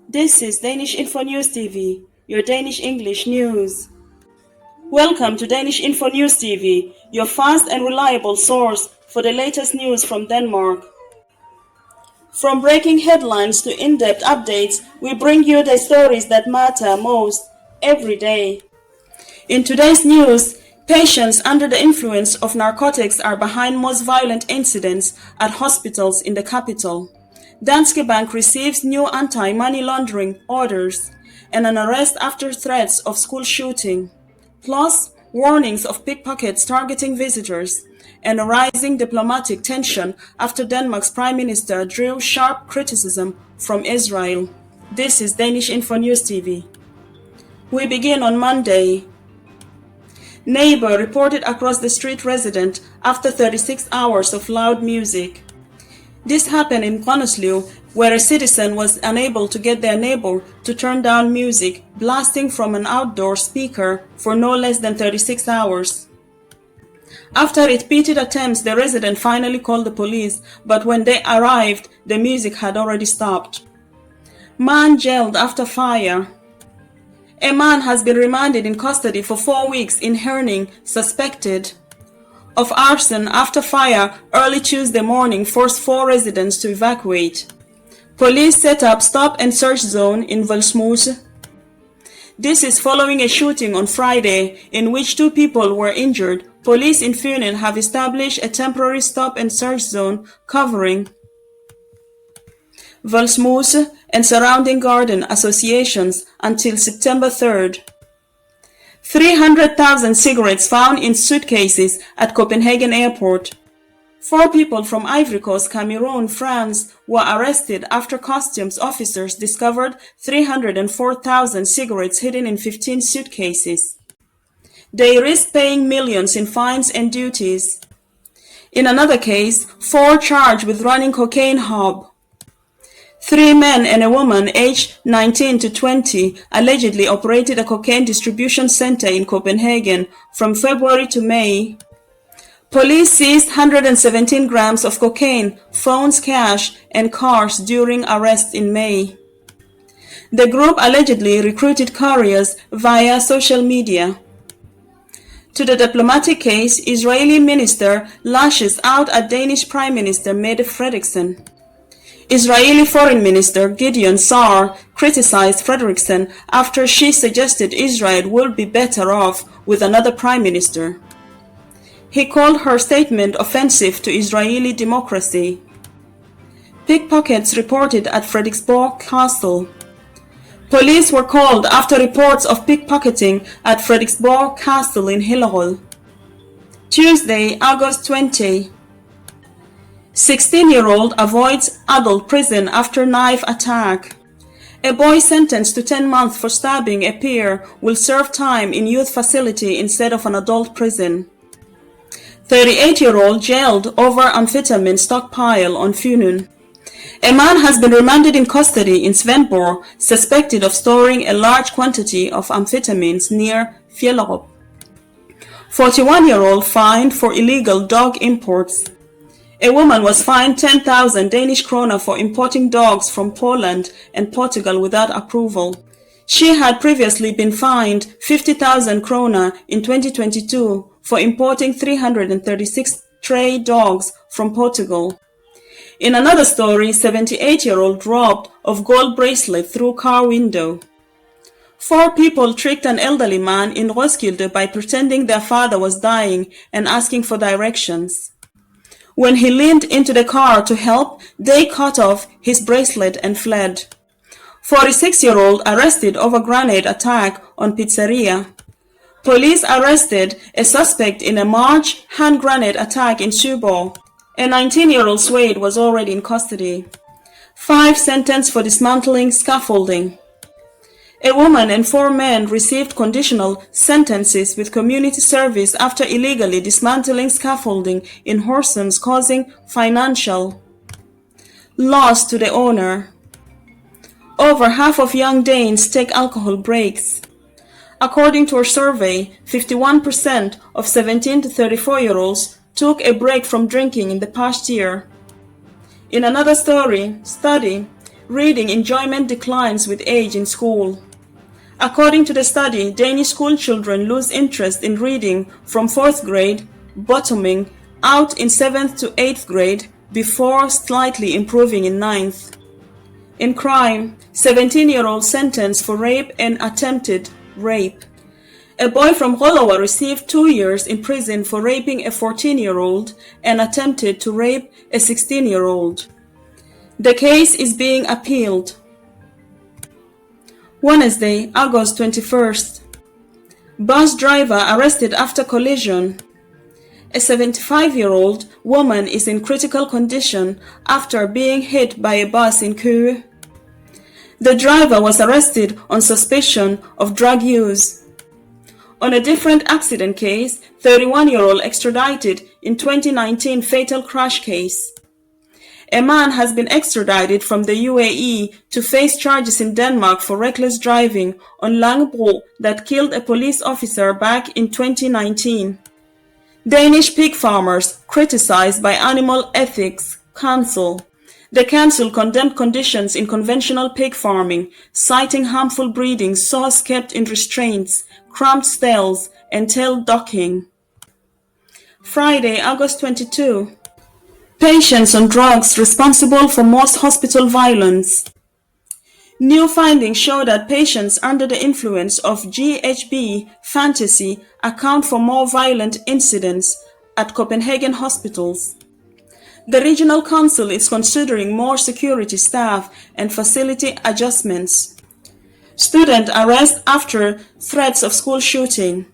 This is Danish-InfoNews TV, your Danish English news. Welcome to Danish-InfoNews TV, your fast and reliable source for the latest news from Denmark. From breaking headlines to in-depth updates, we bring you the stories that matter most every day. In today's news, patients under the influence of narcotics are behind most violent incidents at hospitals in the capital. Danske Bank receives new anti-money laundering orders and an arrest after threats of school shooting, plus warnings of pickpockets targeting visitors, and a rising diplomatic tension after Denmark's Prime Minister drew sharp criticism from Israel. This is Danish-InfoNews TV. We begin on Monday. Neighbor reported across the street resident after 36 hours of loud music. This happened in Brønderslev, where a citizen was unable to get their neighbor to turn down music blasting from an outdoor speaker for no less than 36 hours. After repeated attempts, the resident finally called the police, but when they arrived, the music had already stopped. Man jailed after fire. A man has been remanded in custody for 4 weeks in Herning, suspected of arson after fire early Tuesday morning forced 4 residents to evacuate. Police set up stop and search zone in Vollsmose. This is following a shooting on Friday in which 2 people were injured. Police in Funen have established a temporary stop and search zone covering Vollsmose and surrounding garden associations until September 3rd. 300,000 cigarettes found in suitcases at Copenhagen airport. 4 people from Ivory Coast, Cameroon, France were arrested after customs officers discovered 304,000 cigarettes hidden in 15 suitcases. They risk paying millions in fines and duties. In another case, 4 charged with running cocaine hub. 3 men and a woman aged 19 to 20 allegedly operated a cocaine distribution center in Copenhagen from February to May. Police seized 117 grams of cocaine, phones, cash, and cars during arrests in May. The group allegedly recruited couriers via social media. To the diplomatic case, Israeli minister lashes out at Danish Prime Minister Mette Frederiksen. Israeli Foreign Minister Gideon Saar criticized Frederiksen after she suggested Israel would be better off with another prime minister. He called her statement offensive to Israeli democracy. Pickpockets reported at Frederiksborg Castle. Police were called after reports of pickpocketing at Frederiksborg Castle in Hillerød. Tuesday, August 20. 16-year-old avoids adult prison after knife attack. A boy sentenced to 10 months for stabbing a peer will serve time in youth facility instead of an adult prison. 38-year-old jailed over amphetamine stockpile on Funen. A man has been remanded in custody in Svendborg, suspected of storing a large quantity of amphetamines near Fjellerup. 41-year-old fined for illegal dog imports. A woman was fined 10,000 Danish kroner for importing dogs from Poland and Portugal without approval. She had previously been fined 50,000 kroner in 2022 for importing 336 stray dogs from Portugal. In another story, 78-year-old robbed of gold bracelet through car window. 4 people tricked an elderly man in Roskilde by pretending their father was dying and asking for directions. When he leaned into the car to help, they cut off his bracelet and fled. 46-year-old arrested over grenade attack on pizzeria. Police arrested a suspect in a March hand grenade attack in Søborg. A 19-year-old Swede was already in custody. 5 sentenced for dismantling scaffolding. A woman and 4 men received conditional sentences with community service after illegally dismantling scaffolding in Horsens, causing financial loss to the owner. Over half of young Danes take alcohol breaks. According to a survey, 51% of 17 to 34-year-olds took a break from drinking in the past year. In another study, Reading enjoyment declines with age in school. According to the study, Danish school children lose interest in reading from 4th grade, bottoming out in 7th to 8th grade, before slightly improving in 9th. In crime, 17-year-old sentenced for rape and attempted rape. A boy from Rødovre received 2 years in prison for raping a 14-year-old and attempted to rape a 16-year-old. The case is being appealed. Wednesday, August 21st. Bus driver arrested after collision. A 75-year-old woman is in critical condition after being hit by a bus in Køge. The driver was arrested on suspicion of drug use. On a different accident case, 31-year-old extradited in 2019 fatal crash case. A man has been extradited from the UAE to face charges in Denmark for reckless driving on Langebro that killed a police officer back in 2019. Danish pig farmers criticized by Animal Ethics Council. The council condemned conditions in conventional pig farming, citing harmful breeding, sows kept in restraints, cramped stalls, and tail docking. Friday, August 22. Patients on drugs responsible for most hospital violence. New findings show that patients under the influence of GHB fantasy account for more violent incidents at Copenhagen hospitals. The regional council is considering more security staff and facility adjustments. Student arrest after threats of school shooting.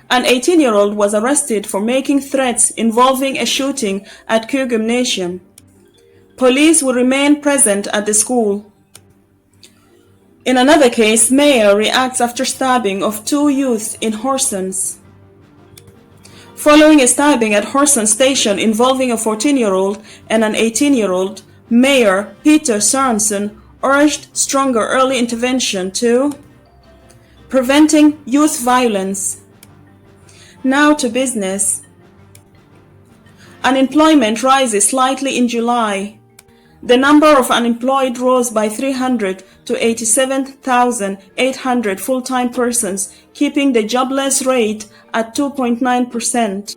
An 18-year-old was arrested for making threats involving a shooting at Køge Gymnasium. Police will remain present at the school. In another case, mayor reacts after stabbing of 2 youths in Horsens. Following a stabbing at Horsens station involving a 14-year-old and an 18-year-old, Mayor Peter Sørensen urged stronger early intervention to preventing youth violence. Now to business. Unemployment rises slightly in July. The number of unemployed rose by 300 to 87,800 full-time persons, keeping the jobless rate at 2.9%.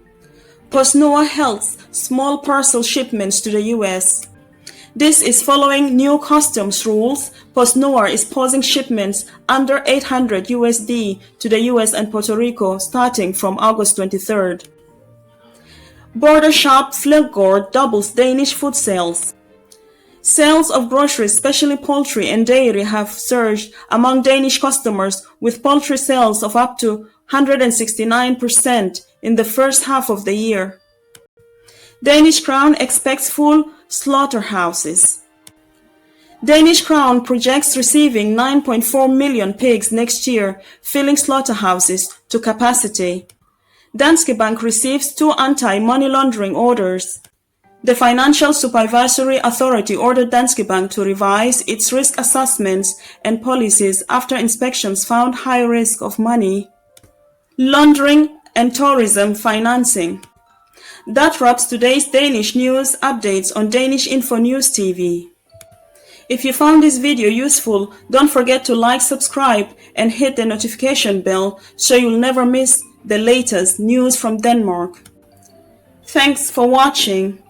PostNord halts small parcel shipments to the US. This is following new customs rules. PostNord is pausing shipments under 800 USD to the US and Puerto Rico starting from August 23rd. Border shop Flegård doubles Danish food sales. Sales of groceries, especially poultry and dairy, have surged among Danish customers, with poultry sales of up to 169% in the first half of the year. Danish Crown expects full slaughterhouses. Danish Crown projects receiving 9.4 million pigs next year, filling slaughterhouses to capacity. Danske Bank receives 2 anti-money laundering orders. The Financial Supervisory Authority ordered Danske Bank to revise its risk assessments and policies after inspections found high risk of money laundering and tourism financing. That wraps today's Danish news updates on Danish-InfoNews TV. If you found this video useful, don't forget to like, subscribe, and hit the notification bell so you'll never miss the latest news from Denmark. Thanks for watching.